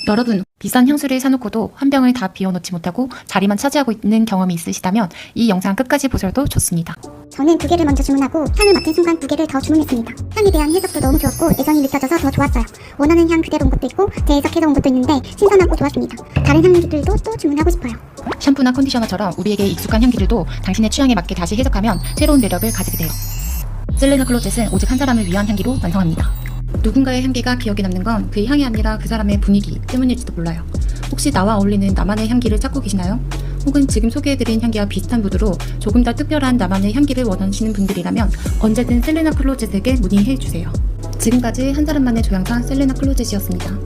여러분, 비싼 향수를 사놓고도 한 병을 다 비워놓지 못하고 자리만 차지하고 있는 경험이 있으시다면 이 영상 끝까지 보셔도 좋습니다. 저는 2개를 먼저 주문하고 향을 맡은 순간 2개를 더 주문했습니다. 향에 대한 해석도 너무 좋았고 애정이 느껴져서 더 좋았어요. 원하는 향 그대로 온 것도 있고 재해석해서 온 것도 있는데 신선하고 좋았습니다. 다른 향들도 또 주문하고 싶어요. 샴푸나 컨디셔너처럼 우리에게 익숙한 향기들도 당신의 취향에 맞게 다시 해석하면 새로운 매력을 가지게 돼요. 셀레나 클로젯은 오직 한 사람을 위한 향기로 완성합니다. 누군가의 향기가 기억에 남는 건 그 향이 아니라 그 사람의 분위기 때문일지도 몰라요. 혹시 나와 어울리는 나만의 향기를 찾고 계시나요? 혹은 지금 소개해드린 향기와 비슷한 무드로 조금 더 특별한 나만의 향기를 원하시는 분들이라면 언제든 셀레나 클로젯에게 문의해주세요. 지금까지 한 사람만의 조향사 셀레나 클로젯이었습니다.